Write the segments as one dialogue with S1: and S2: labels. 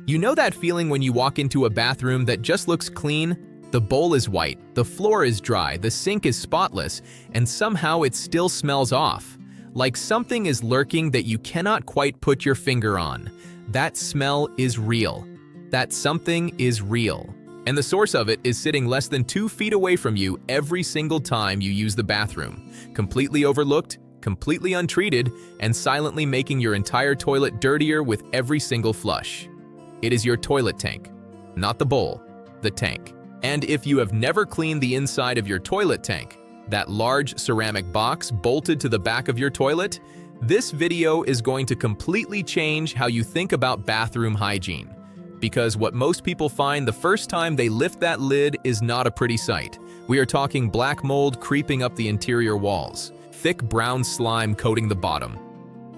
S1: You know that feeling when you walk into a bathroom that just looks clean? The bowl is white, the floor is dry, the sink is spotless, and somehow it still smells off. Like something is lurking that you cannot quite put your finger on. That smell is real. That something is real. And the source of it is sitting less than 2 feet away from you every single time you use the bathroom, completely overlooked, completely untreated, and silently making your entire toilet dirtier with every single flush. It is your toilet tank, not the bowl, the tank. And if you have never cleaned the inside of your toilet tank, that large ceramic box bolted to the back of your toilet, this video is going to completely change how you think about bathroom hygiene. Because what most people find the first time they lift that lid is not a pretty sight. We are talking black mold creeping up the interior walls, thick brown slime coating the bottom,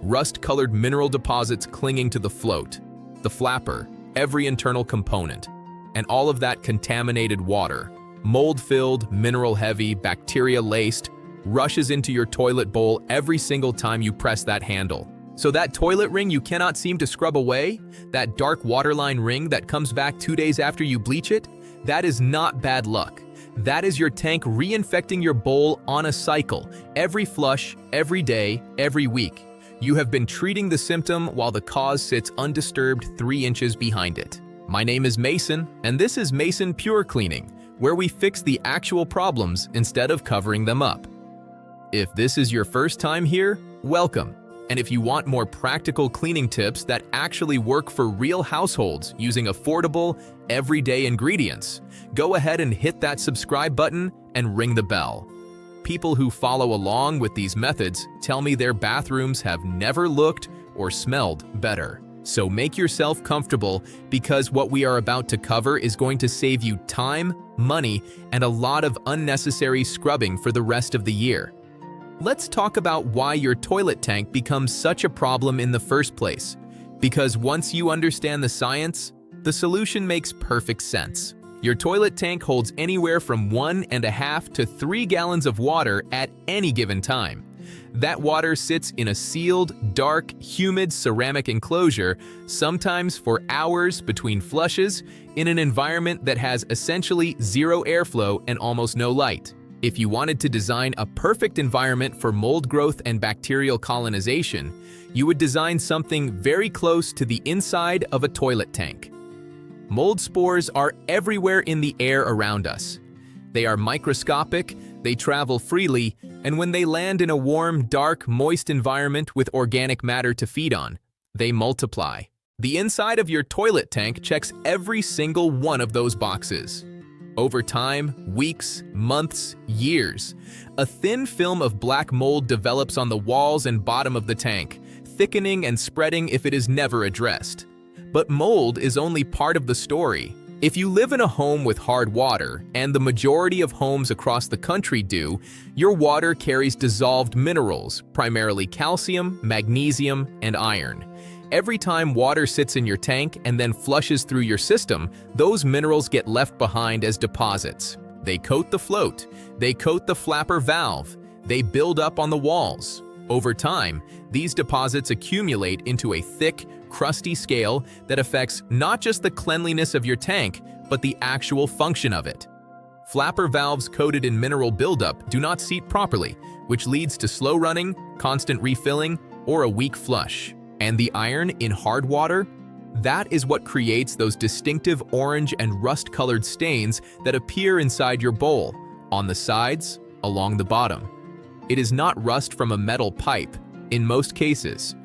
S1: rust-colored mineral deposits clinging to the float, the flapper, every internal component, and all of that contaminated water, mold-filled, mineral-heavy, bacteria-laced, rushes into your toilet bowl every single time you press that handle. So that toilet ring you cannot seem to scrub away, that dark waterline ring that comes back 2 days after you bleach it, that is not bad luck. That is your tank re-infecting your bowl on a cycle, every flush, every day, every week. You have been treating the symptom while the cause sits undisturbed 3 inches behind it. My name is Mason, and this is Mason Pure Cleaning, where we fix the actual problems instead of covering them up. If this is your first time here, welcome. And if you want more practical cleaning tips that actually work for real households using affordable, everyday ingredients, go ahead and hit that subscribe button and ring the bell. People who follow along with these methods tell me their bathrooms have never looked or smelled better. So make yourself comfortable, because what we are about to cover is going to save you time, money, and a lot of unnecessary scrubbing for the rest of the year. Let's talk about why your toilet tank becomes such a problem in the first place. Because once you understand the science, the solution makes perfect sense. Your toilet tank holds anywhere from 1.5 to 3 gallons of water at any given time. That water sits in a sealed, dark, humid ceramic enclosure, sometimes for hours between flushes, in an environment that has essentially zero airflow and almost no light. If you wanted to design a perfect environment for mold growth and bacterial colonization, you would design something very close to the inside of a toilet tank. Mold spores are everywhere in the air around us. They are microscopic, they travel freely, and when they land in a warm, dark, moist environment with organic matter to feed on, they multiply. The inside of your toilet tank checks every single one of those boxes. Over time, weeks, months, years, a thin film of black mold develops on the walls and bottom of the tank, thickening and spreading if it is never addressed. But mold is only part of the story. If you live in a home with hard water, and the majority of homes across the country do, your water carries dissolved minerals, primarily calcium, magnesium, and iron. Every time water sits in your tank and then flushes through your system, those minerals get left behind as deposits. They coat the float, they coat the flapper valve, they build up on the walls. Over time, these deposits accumulate into a thick, crusty scale that affects not just the cleanliness of your tank, but the actual function of it. Flapper valves coated in mineral buildup do not seat properly, which leads to slow running, constant refilling, or a weak flush. And the iron in hard water? That is what creates those distinctive orange and rust-colored stains that appear inside your bowl, on the sides, along the bottom. It is not rust from a metal pipe, in most cases.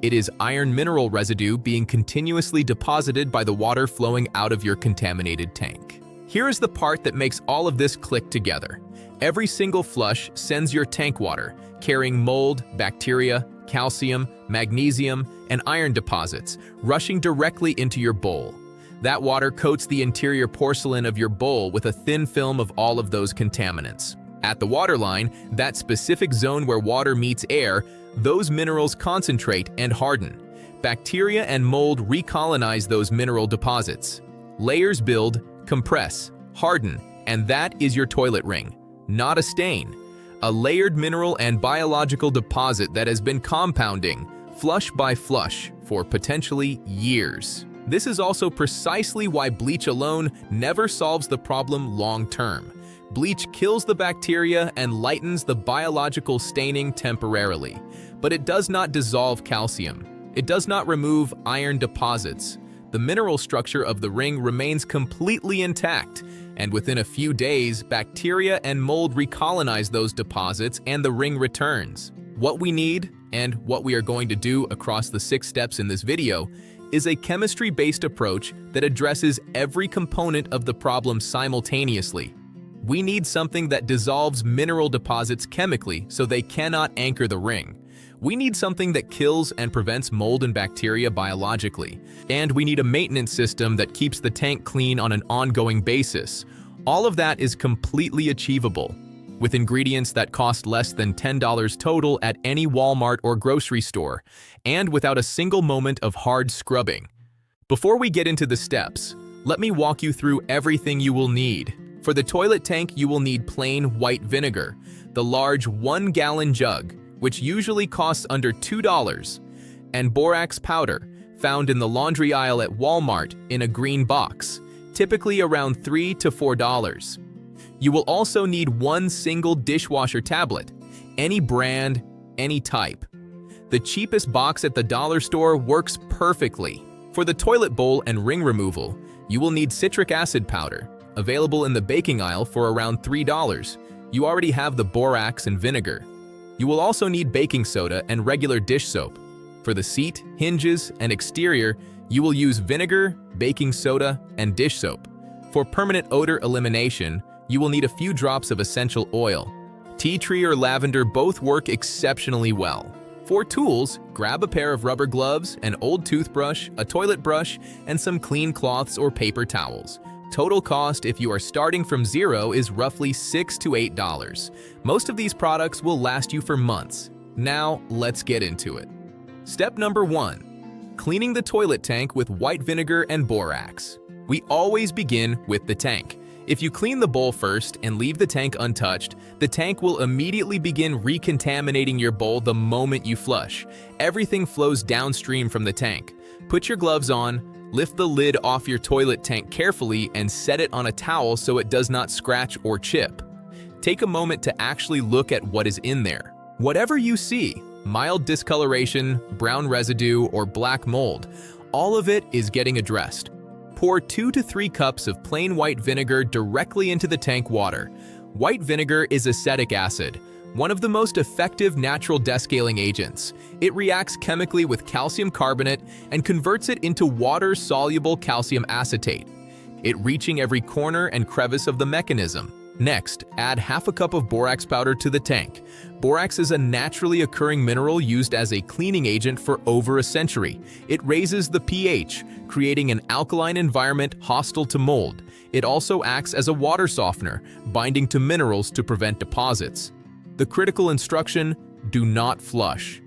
S1: It is iron mineral residue being continuously deposited by the water flowing out of your contaminated tank. Here is the part that makes all of this click together. Every single flush sends your tank water, carrying mold, bacteria, calcium, magnesium, and iron deposits, rushing directly into your bowl. That water coats the interior porcelain of your bowl with a thin film of all of those contaminants. At the waterline, that specific zone where water meets air, those minerals concentrate and harden. Bacteria and mold recolonize those mineral deposits. Layers build, compress, harden, and that is your toilet ring. Not a stain. A layered mineral and biological deposit that has been compounding, flush by flush, for potentially years. This is also precisely why bleach alone never solves the problem long-term. Bleach kills the bacteria and lightens the biological staining temporarily, but it does not dissolve calcium. It does not remove iron deposits. The mineral structure of the ring remains completely intact, and within a few days, bacteria and mold recolonize those deposits and the ring returns. What we need, and what we are going to do across the 6 steps in this video, is a chemistry-based approach that addresses every component of the problem simultaneously. We need something that dissolves mineral deposits chemically so they cannot anchor the ring. We need something that kills and prevents mold and bacteria biologically. And we need a maintenance system that keeps the tank clean on an ongoing basis. All of that is completely achievable, with ingredients that cost less than $10 total at any Walmart or grocery store, and without a single moment of hard scrubbing. Before we get into the steps, let me walk you through everything you will need. For the toilet tank, you will need plain white vinegar, the large 1-gallon jug, which usually costs under $2, and borax powder, found in the laundry aisle at Walmart in a green box, typically around $3 to $4. You will also need 1 single dishwasher tablet, any brand, any type. The cheapest box at the dollar store works perfectly. For the toilet bowl and ring removal, you will need citric acid powder, available in the baking aisle for around $3. You already have the borax and vinegar. You will also need baking soda and regular dish soap. For the seat, hinges, and exterior, you will use vinegar, baking soda, and dish soap. For permanent odor elimination, you will need a few drops of essential oil. Tea tree or lavender both work exceptionally well. For tools, grab a pair of rubber gloves, an old toothbrush, a toilet brush, and some clean cloths or paper towels. Total cost if you are starting from zero is roughly $6 to $8. Most of these products will last you for months. Now, let's get into it. Step number 1. Cleaning the toilet tank with white vinegar and borax. We always begin with the tank. If you clean the bowl first and leave the tank untouched, the tank will immediately begin recontaminating your bowl the moment you flush. Everything flows downstream from the tank. Put your gloves on, lift the lid off your toilet tank carefully and set it on a towel so it does not scratch or chip. Take a moment to actually look at what is in there. Whatever you see, mild discoloration, brown residue, or black mold, all of it is getting addressed. Pour 2 to 3 cups of plain white vinegar directly into the tank water. White vinegar is acetic acid, one of the most effective natural descaling agents. It reacts chemically with calcium carbonate and converts it into water-soluble calcium acetate, it reaching every corner and crevice of the mechanism. Next, add half a cup of borax powder to the tank. Borax is a naturally occurring mineral used as a cleaning agent for over a century. It raises the pH, creating an alkaline environment hostile to mold. It also acts as a water softener, binding to minerals to prevent deposits. The critical instruction: do not flush.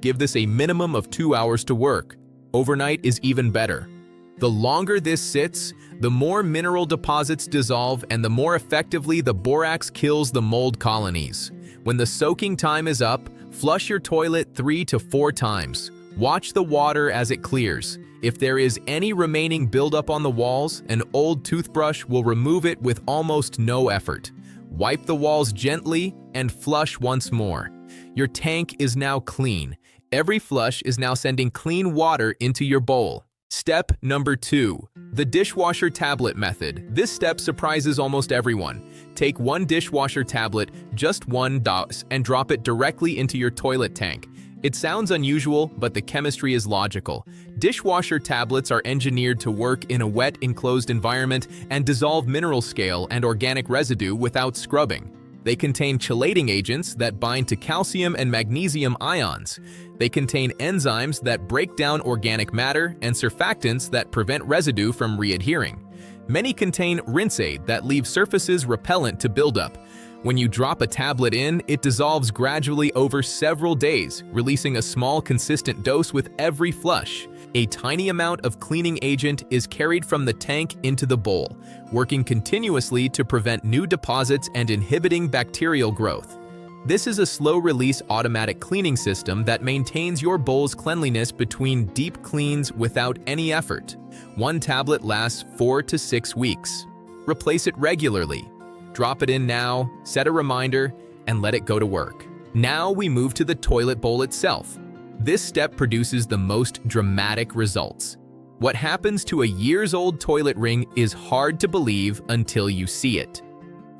S1: Give this a minimum of 2 hours to work. Overnight is even better. The longer this sits, the more mineral deposits dissolve and the more effectively the borax kills the mold colonies. When the soaking time is up, flush your toilet 3 to 4 times. Watch the water as it clears. If there is any remaining buildup on the walls, an old toothbrush will remove it with almost no effort. Wipe the walls gently and flush once more. Your tank is now clean. Every flush is now sending clean water into your bowl. Step number 2. The dishwasher tablet method. This step surprises almost everyone. Take 1 dishwasher tablet, just 1 dose, and drop it directly into your toilet tank. It sounds unusual, but the chemistry is logical. Dishwasher tablets are engineered to work in a wet, enclosed environment and dissolve mineral scale and organic residue without scrubbing. They contain chelating agents that bind to calcium and magnesium ions. They contain enzymes that break down organic matter and surfactants that prevent residue from readhering. Many contain rinse aid that leave surfaces repellent to buildup. When you drop a tablet in, it dissolves gradually over several days, releasing a small, consistent dose with every flush. A tiny amount of cleaning agent is carried from the tank into the bowl, working continuously to prevent new deposits and inhibiting bacterial growth. This is a slow-release automatic cleaning system that maintains your bowl's cleanliness between deep cleans without any effort. One tablet lasts 4 to 6 weeks. Replace it regularly. Drop it in now, set a reminder, and let it go to work. Now we move to the toilet bowl itself. This step produces the most dramatic results. What happens to a years-old toilet ring is hard to believe until you see it.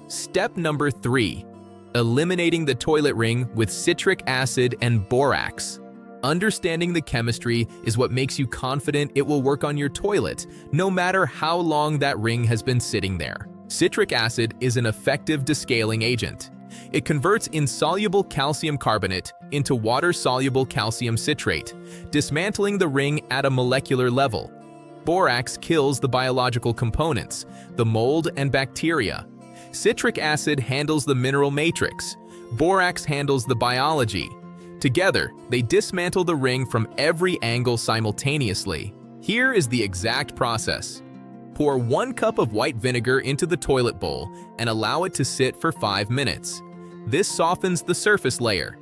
S1: Step number 3. Eliminating the toilet ring with citric acid and borax. Understanding the chemistry is what makes you confident it will work on your toilet, no matter how long that ring has been sitting there. Citric acid is an effective descaling agent. It converts insoluble calcium carbonate into water-soluble calcium citrate, dismantling the ring at a molecular level. Borax kills the biological components, the mold and bacteria. Citric acid handles the mineral matrix. Borax handles the biology. Together, they dismantle the ring from every angle simultaneously. Here is the exact process. Pour 1 cup of white vinegar into the toilet bowl and allow it to sit for 5 minutes. This softens the surface layer.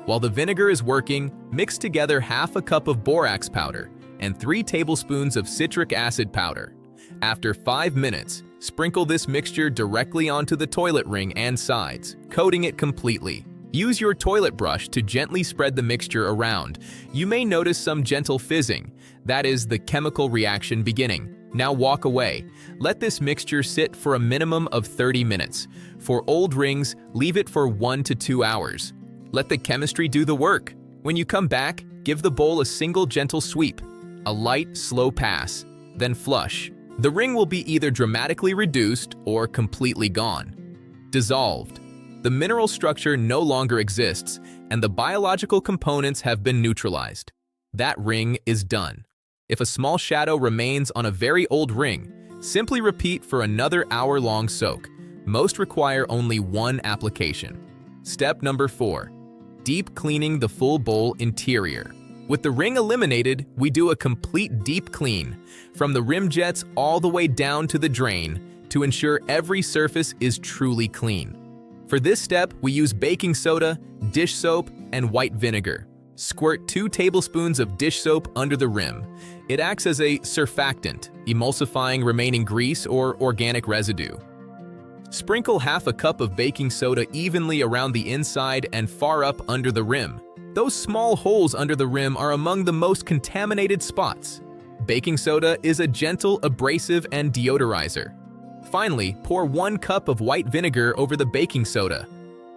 S1: While the vinegar is working, mix together half a cup of borax powder and 3 tablespoons of citric acid powder. After 5 minutes, sprinkle this mixture directly onto the toilet ring and sides, coating it completely. Use your toilet brush to gently spread the mixture around. You may notice some gentle fizzing. That is the chemical reaction beginning. Now walk away. Let this mixture sit for a minimum of 30 minutes. For old rings, leave it for 1 to 2 hours. Let the chemistry do the work. When you come back, give the bowl a single gentle sweep, a light, slow pass, then flush. The ring will be either dramatically reduced or completely gone. Dissolved. The mineral structure no longer exists, and the biological components have been neutralized. That ring is done. If a small shadow remains on a very old ring, simply repeat for another hour-long soak. Most require only 1 application. Step number 4. Deep cleaning the full bowl interior. With the ring eliminated, we do a complete deep clean, from the rim jets all the way down to the drain, to ensure every surface is truly clean. For this step, we use baking soda, dish soap, and white vinegar. Squirt 2 tablespoons of dish soap under the rim. It acts as a surfactant, emulsifying remaining grease or organic residue. Sprinkle half a cup of baking soda evenly around the inside and far up under the rim. Those small holes under the rim are among the most contaminated spots. Baking soda is a gentle abrasive and deodorizer. Finally, pour 1 cup of white vinegar over the baking soda.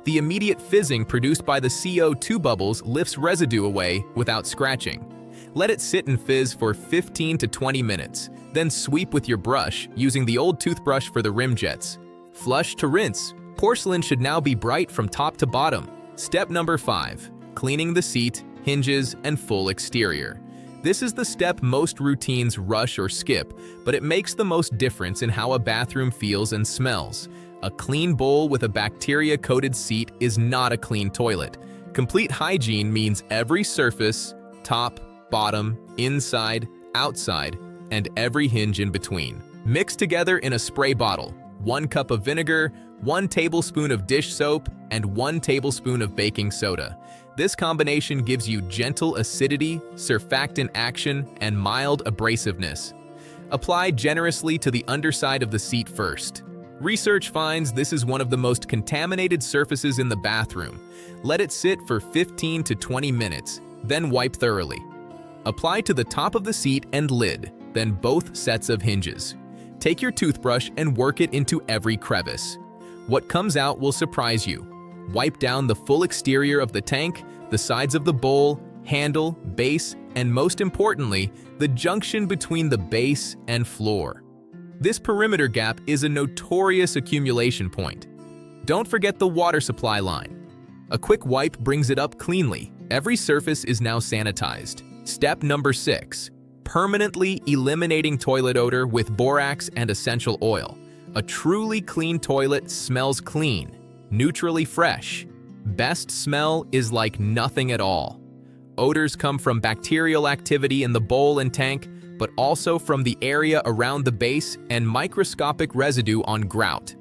S1: The immediate fizzing produced by the CO2 bubbles lifts residue away without scratching. Let it sit and fizz for 15 to 20 minutes, then sweep with your brush using the old toothbrush for the rim jets. Flush to rinse. Porcelain should now be bright from top to bottom. Step number 5. Cleaning the seat, hinges, and full exterior. This is the step most routines rush or skip, but it makes the most difference in how a bathroom feels and smells. A clean bowl with a bacteria-coated seat is not a clean toilet. Complete hygiene means every surface, top, bottom, inside, outside, and every hinge in between. Mix together in a spray bottle. 1 cup of vinegar, 1 tablespoon of dish soap, and 1 tablespoon of baking soda. This combination gives you gentle acidity, surfactant action, and mild abrasiveness. Apply generously to the underside of the seat first. Research finds this is one of the most contaminated surfaces in the bathroom. Let it sit for 15 to 20 minutes, then wipe thoroughly. Apply to the top of the seat and lid, then both sets of hinges. Take your toothbrush and work it into every crevice. What comes out will surprise you. Wipe down the full exterior of the tank, the sides of the bowl, handle, base, and most importantly, the junction between the base and floor. This perimeter gap is a notorious accumulation point. Don't forget the water supply line. A quick wipe brings it up cleanly. Every surface is now sanitized. Step number 6. Permanently eliminating toilet odor with borax and essential oil. A truly clean toilet smells clean, neutrally fresh. Best smell is like nothing at all. Odors come from bacterial activity in the bowl and tank, but also from the area around the base and microscopic residue on grout.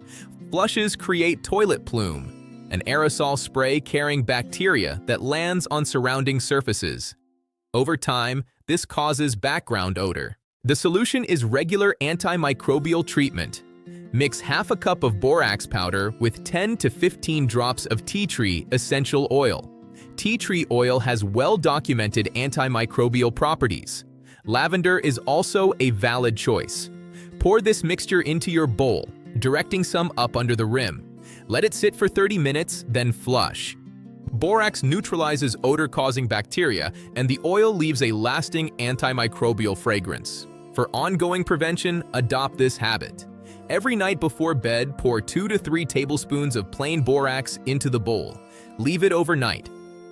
S1: Flushes create toilet plume, an aerosol spray carrying bacteria that lands on surrounding surfaces. Over time, this causes background odor. The solution is regular antimicrobial treatment. Mix half a cup of borax powder with 10 to 15 drops of tea tree essential oil. Tea tree oil has well-documented antimicrobial properties. Lavender is also a valid choice. Pour this mixture into your bowl, directing some up under the rim. Let it sit for 30 minutes, then flush. Borax neutralizes odor-causing bacteria, and the oil leaves a lasting antimicrobial fragrance. For ongoing prevention, adopt this habit. Every night before bed, pour 2 to 3 tablespoons of plain borax into the bowl. Leave it overnight.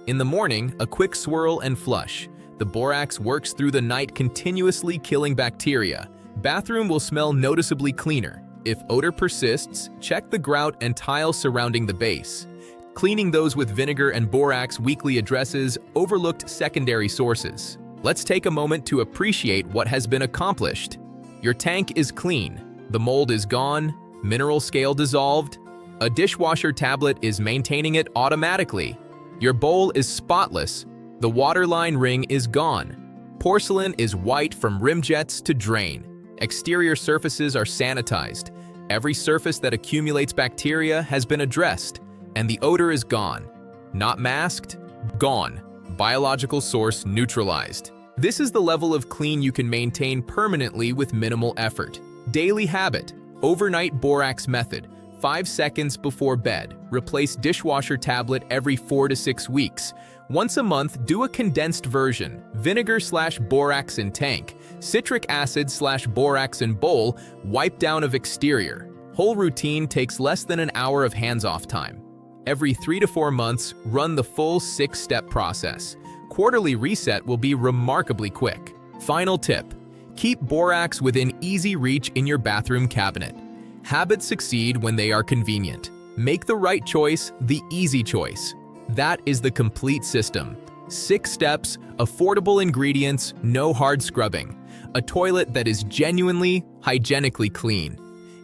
S1: In the morning, a quick swirl and flush. The borax works through the night, continuously killing bacteria. Bathroom will smell noticeably cleaner. If odor persists, check the grout and tiles surrounding the base. Cleaning those with vinegar and borax weekly addresses overlooked secondary sources. Let's take a moment to appreciate what has been accomplished. Your tank is clean. The mold is gone, mineral scale dissolved. A dishwasher tablet is maintaining it automatically. Your bowl is spotless. The waterline ring is gone. Porcelain is white from rim jets to drain. Exterior surfaces are sanitized. Every surface that accumulates bacteria has been addressed, and the odor is gone. Not masked? Gone. Biological source neutralized. This is the level of clean you can maintain permanently with minimal effort. Daily habit. Overnight borax method. 5 seconds before bed. Replace dishwasher tablet every 4 to 6 weeks. Once a month, do a condensed version. Vinegar/borax in tank. Citric acid/borax in bowl. Wipe down of exterior. Whole routine takes less than an hour of hands-off time. Every 3 to 4 months, run the full 6-step process. Quarterly reset will be remarkably quick. Final tip. Keep borax within easy reach in your bathroom cabinet. Habits succeed when they are convenient. Make the right choice the easy choice. That is the complete system. 6 steps, affordable ingredients, no hard scrubbing. A toilet that is genuinely, hygienically clean.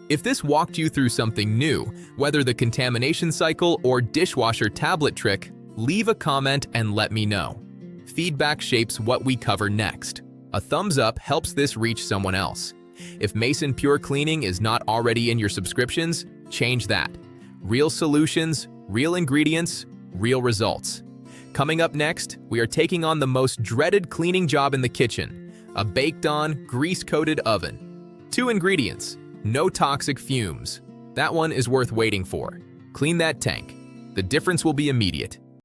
S1: If this walked you through something new, whether the contamination cycle or dishwasher tablet trick, leave a comment and let me know. Feedback shapes what we cover next. A thumbs up helps this reach someone else. If Mason Pure Cleaning is not already in your subscriptions, change that. Real solutions, real ingredients, real results. Coming up next, we are taking on the most dreaded cleaning job in the kitchen, a baked-on, grease-coated oven. 2 ingredients, no toxic fumes. That one is worth waiting for. Clean that tank. The difference will be immediate.